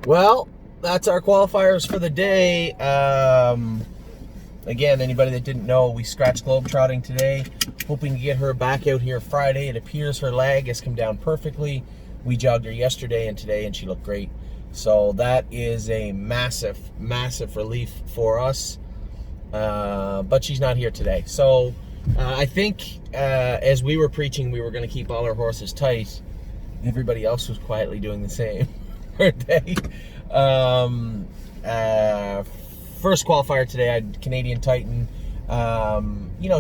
Well, that's our qualifiers for the day. Again, anybody that didn't know, we scratched Globetrotting today, hoping to get her back out here Friday. It appears her leg has come down perfectly. We jogged her yesterday and today, and she looked great. So that is a massive, massive relief for us. But she's not here today. So I think as we were preaching, we were going to keep all our horses tight. Everybody else was quietly doing the same for day. First qualifier today, I had Canadian Titan.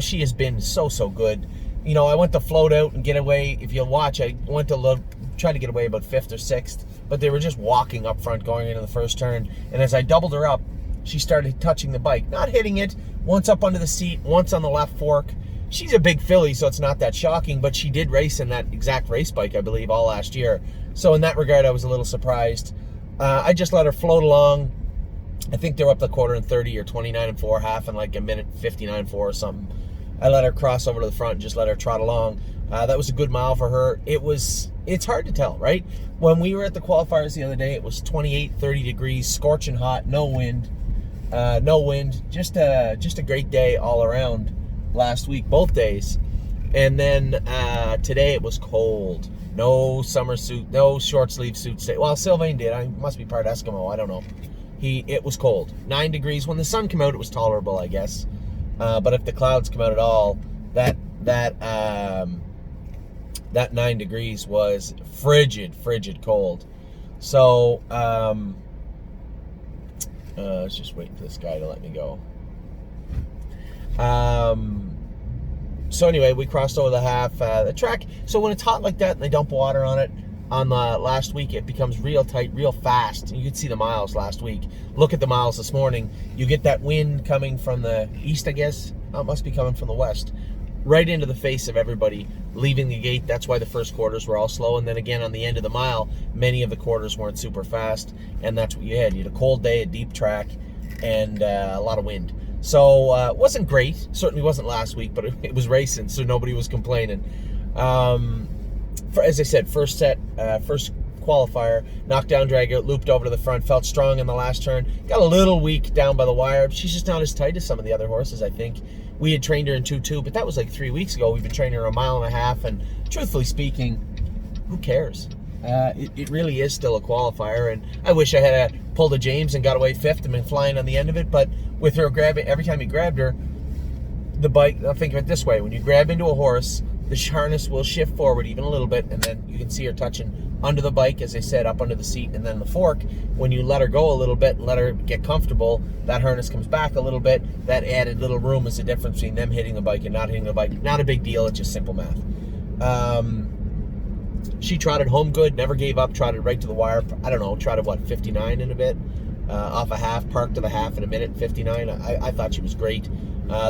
She has been so good. I went to float out and get away. If you'll watch, I went to try to get away about 5th or 6th, but they were just walking up front going into the first turn. And as I doubled her up, she started touching the bike, not hitting it, once up under the seat, once on the left fork. She's a big filly, so it's not that shocking, but she did race in that exact race bike, I believe, all last year. So in that regard, I was a little surprised. I just let her float along. I think they were up the quarter in 30 or 29 and 4, half in like a minute 59 and 4 or something. I let her cross over to the front and just let her trot along. That was a good mile for her. It's hard to tell, right? When we were at the qualifiers the other day, it was 28, 30 degrees, scorching hot, no wind. Just a great day all around last week, both days. And then today it was cold. No summer suit, no short sleeve suit. Well, Sylvain did. I must be part Eskimo. I don't know. It was cold. 9 degrees. When the sun came out, it was tolerable, I guess. But if the clouds come out at all, that 9 degrees was frigid cold. So let's just wait for this guy to let me go. So anyway, we crossed over the half. The track, so when it's hot like that and they dump water on it, on the last week, it becomes real tight, real fast. You could see the miles last week. Look at the miles this morning. You get that wind coming from the east, I guess. Oh, it must be coming from the west. Right into the face of everybody leaving the gate. That's why the first quarters were all slow. And then again, on the end of the mile, many of the quarters weren't super fast. And that's what you had. You had a cold day, a deep track, and a lot of wind. So it wasn't great. Certainly wasn't last week, but it was racing, so nobody was complaining. As I said, first qualifier, knocked down, drag out, looped over to the front, felt strong in the last turn, got a little weak down by the wire. She's just not as tight as some of the other horses, I think. We had trained her in 2-2, but that was like 3 weeks ago. We've been training her a mile and a half, and truthfully speaking, who cares? It really is still a qualifier, and I wish I had pulled a James and got away 5th and been flying on the end of it, but with her grabbing, every time you grabbed her, the bike, I'll think of it this way, when you grab into a horse, the harness will shift forward even a little bit, and then you can see her touching under the bike, as I said, up under the seat, and then the fork. When you let her go a little bit and let her get comfortable, that harness comes back a little bit. That added little room is the difference between them hitting the bike and not hitting the bike. Not a big deal, it's just simple math. She trotted home good, never gave up, trotted right to the wire. I don't know, trotted what, 59 in a bit? Off a half, parked to the half in a minute, 59. I thought she was great.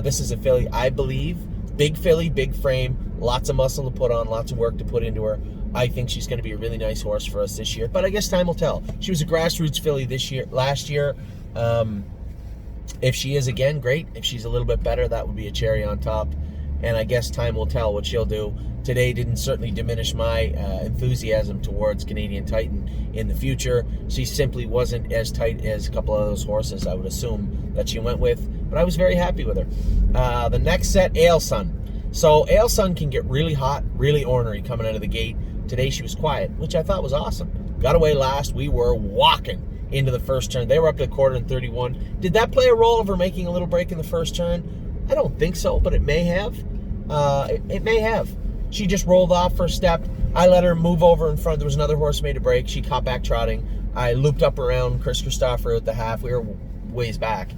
This is a filly, I believe, big filly, big frame, lots of muscle to put on, lots of work to put into her. I think she's going to be a really nice horse for us this year, but I guess time will tell. She was a grassroots filly last year. If she is again, great. If she's a little bit better, that would be a cherry on top. And I guess time will tell what she'll do. Today didn't certainly diminish my enthusiasm towards Canadian Titan in the future. She simply wasn't as tight as a couple of those horses I would assume that she went with, but I was very happy with her. The next set, Ailsun. So Ailsun can get really hot, really ornery coming out of the gate. Today she was quiet, which I thought was awesome. Got away last. We were walking into the first turn. They were up to the quarter in 31. Did that play a role of her making a little break in the first turn? I don't think so, but it may have. It may have. She just rolled off for a step. I let her move over in front. There was another horse made a break. She caught back trotting. I looped up around Chris Christopher at the half. We were ways back.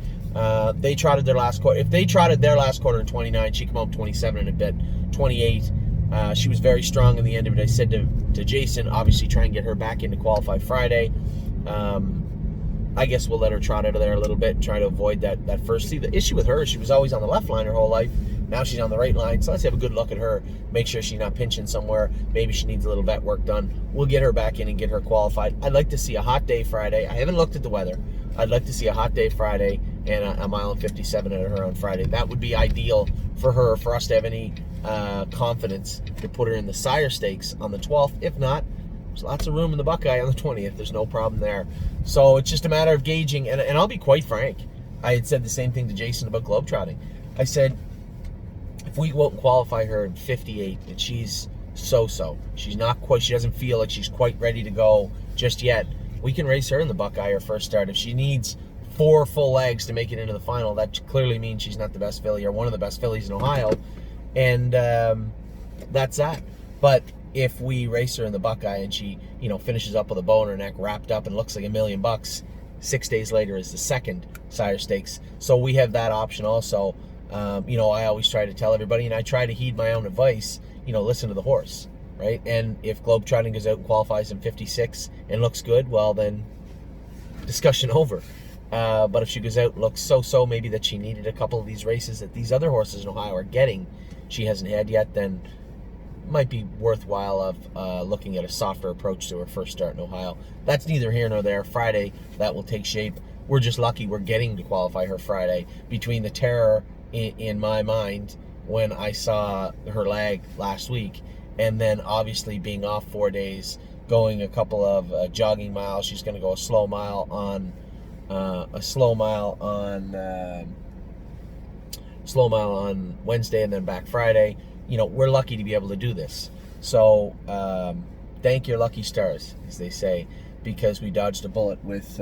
They trotted their last quarter. If they trotted their last quarter in 29, she came up 27 in a bit, 28. She was very strong in the end of it. I said to Jason, obviously try and get her back into qualify Friday. I guess we'll let her trot out of there a little bit and try to avoid that first. See, the issue with her is she was always on the left line her whole life. Now she's on the right line, so let's have a good look at her. Make sure she's not pinching somewhere. Maybe she needs a little vet work done. We'll get her back in and get her qualified. I'd like to see a hot day Friday. I haven't looked at the weather. I'd like to see a hot day Friday and a mile and 57 out of her on Friday. That would be ideal for her, for us to have any confidence to put her in the Sire Stakes on the 12th. If not, There's lots of room in the Buckeye on the 20th. There's no problem there. So it's just a matter of gauging. And I'll be quite frank. I had said the same thing to Jason about globetrotting. I said, if we won't qualify her in 58, and she's so-so, she doesn't feel like she's quite ready to go just yet, we can race her in the Buckeye her first start. If she needs 4 full legs to make it into the final, that clearly means she's not the best filly or one of the best fillies in Ohio. And that's that. But if we race her in the Buckeye and she, finishes up with a bow in her neck, wrapped up, and looks like $1 million, 6 days later is the second Sire Stakes. So we have that option also. I always try to tell everybody, and I try to heed my own advice, listen to the horse, right? And if globetrotting goes out and qualifies in 56 and looks good, well, then discussion over. But if she goes out and looks so-so, maybe that she needed a couple of these races that these other horses in Ohio are getting, she hasn't had yet, then it might be worthwhile of looking at a softer approach to her first start in Ohio. That's neither here nor there. Friday, that will take shape. We're just lucky we're getting to qualify her Friday. Between the terror in my mind when I saw her lag last week, and then obviously being off 4 days, going a couple of jogging miles. She's going to go a slow mile on Wednesday and then back Friday. We're lucky to be able to do this. So thank your lucky stars, as they say, because we dodged a bullet with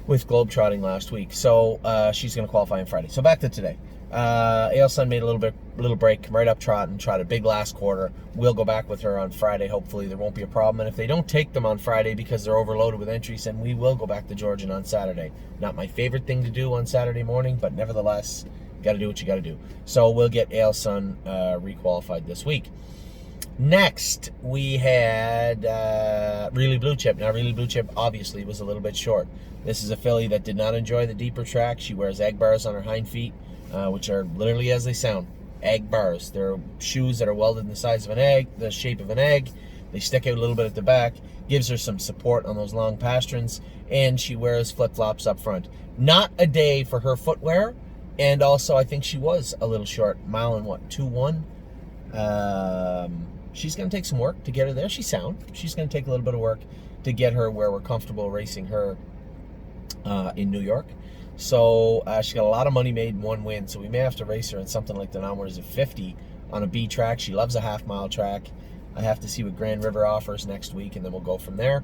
globetrotting last week. So she's going to qualify on Friday. So back to today. Ailsun made a little break, come right up trotting, tried a big last quarter. We'll go back with her on Friday. Hopefully there won't be a problem. And if they don't take them on Friday because they're overloaded with entries, then we will go back to Georgian on Saturday. Not my favorite thing to do on Saturday morning, but nevertheless, got to do what you got to do. So we'll get Ailsun requalified this week. Next, we had Really Blue Chip. Now, Really Blue Chip obviously was a little bit short. This is a filly that did not enjoy the deeper track. She wears egg bars on her hind feet, which are literally as they sound, egg bars. They're shoes that are welded in the size of an egg, the shape of an egg. They stick out a little bit at the back, gives her some support on those long pasterns, and she wears flip-flops up front. Not a day for her footwear, and also I think she was a little short. Mile and what, 2-1? She's going to take some work to get her there. She's sound. She's going to take a little bit of work to get her where we're comfortable racing her in New York. So she got a lot of money made in one win, so we may have to race her in something like the Nommers of 50 on a B track. She loves a half-mile track. I have to see what Grand River offers next week, and then we'll go from there.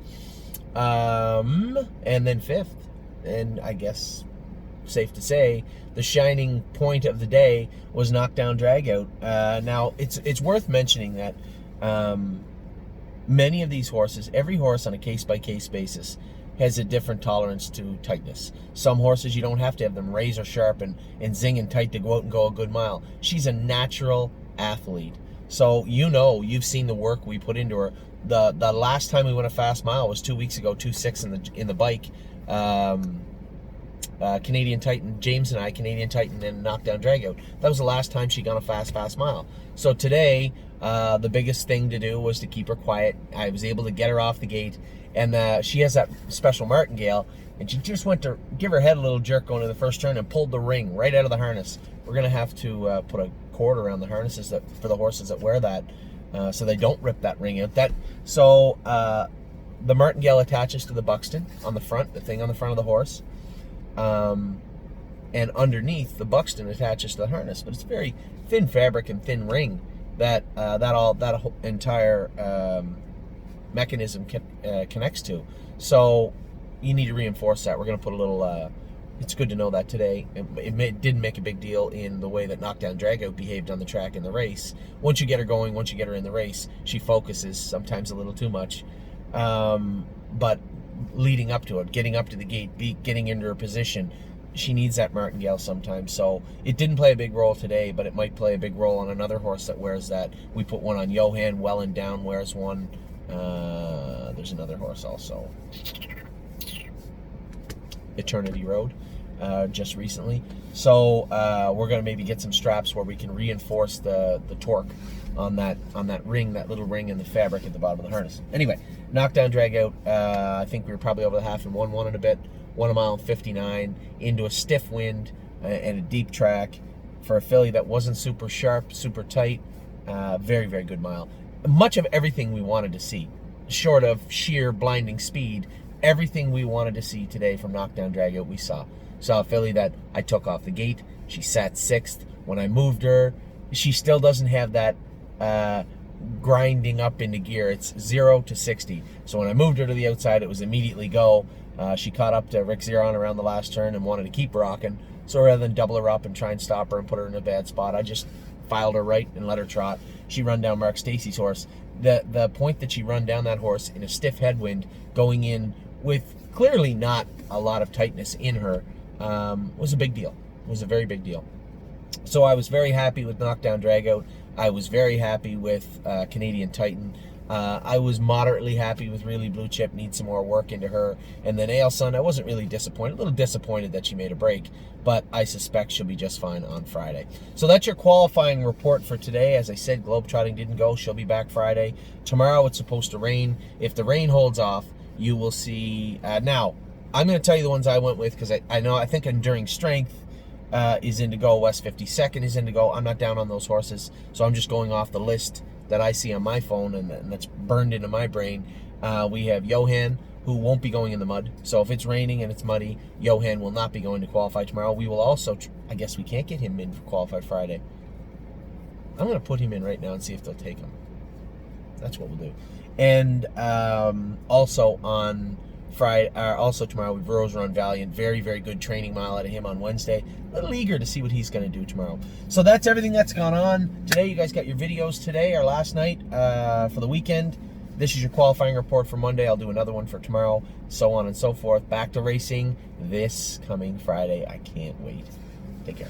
And then 5th, and I guess safe to say the shining point of the day was Knockdown Dragout. Now, it's worth mentioning that many of these horses, every horse on a case-by-case basis, has a different tolerance to tightness. Some horses, you don't have to have them razor sharp and zinging tight to go out and go a good mile. She's a natural athlete. So you've seen the work we put into her. The last time we went a fast mile was 2 weeks ago, 2:06 in the bike. Canadian Titan, James and I, Canadian Titan and Knockdown Dragout. That was the last time she got a fast mile. So today, the biggest thing to do was to keep her quiet. I was able to get her off the gate, and she has that special martingale, and she just went to give her head a little jerk going to the first turn and pulled the ring right out of the harness. We're going to have to put a cord around the harnesses for the horses that wear that, so they don't rip that ring out. The martingale attaches to the buxton on the front, the thing on the front of the horse. And underneath the buxton attaches to the harness, but it's very thin fabric and thin ring that whole entire mechanism connects to. So you need to reinforce that. We're going to put a little. It's good to know that today. It didn't make a big deal in the way that Knockdown Dragout behaved on the track in the race. Once you get her going, once you get her in the race, she focuses sometimes a little too much. But leading up to it, getting up to the gate, getting into her position, she needs that martingale sometimes. So it didn't play a big role today, but it might play a big role on another horse that wears that. We put one on Johan. Welland Down wears one. There's another horse also, Eternity Road, just recently. So we're going to maybe get some straps where we can reinforce the torque on that ring, that little ring in the fabric at the bottom of the harness. Anyway, Knockdown Dragout. I think we were probably over the half and 1-1 and a bit. 1 mile and 59 into a stiff wind and a deep track for a filly that wasn't super sharp, super tight. Very, very good mile. Much of everything we wanted to see, short of sheer blinding speed, everything we wanted to see today from Knockdown Dragout we saw. Saw a filly that I took off the gate. She sat 6th. When I moved her, she still doesn't have that grinding up into gear. It's 0 to 60. So when I moved her to the outside, it was immediately go. She caught up to Rick Zeron around the last turn and wanted to keep rocking. So rather than double her up and try and stop her and put her in a bad spot, I just filed her right and let her trot. She run down Mark Stacey's horse. The point that she run down that horse in a stiff headwind, going in with clearly not a lot of tightness in her, was a big deal. Was a very big deal. So I was very happy with Knockdown Dragout. I was very happy with Canadian Titan. I was moderately happy with Really Blue Chip. Need some more work into her. And then Ailsun, I wasn't really disappointed. A little disappointed that she made a break, but I suspect she'll be just fine on Friday. So that's your qualifying report for today. As I said, Globetrotting didn't go. She'll be back Friday. Tomorrow it's supposed to rain. If the rain holds off, you will see. Now, I'm going to tell you the ones I went with because I think Enduring Strength is Indigo. West 52nd is Indigo. I'm not down on those horses, so I'm just going off the list that I see on my phone and that's burned into my brain. We have Johan, who won't be going in the mud. So if it's raining and it's muddy, Johan will not be going to qualify tomorrow. We will also, I guess we can't get him in for qualify Friday. I'm going to put him in right now and see if they'll take him. That's what we'll do. And also on Friday, also tomorrow, we've Rose Run Valiant. Very, very good training mile out of him on Wednesday. A little eager to see what he's going to do tomorrow. So that's everything that's gone on today. You guys got your videos today or last night for the weekend. This is your qualifying report for Monday. I'll do another one for tomorrow, so on and so forth. Back to racing this coming Friday. I can't wait. Take care.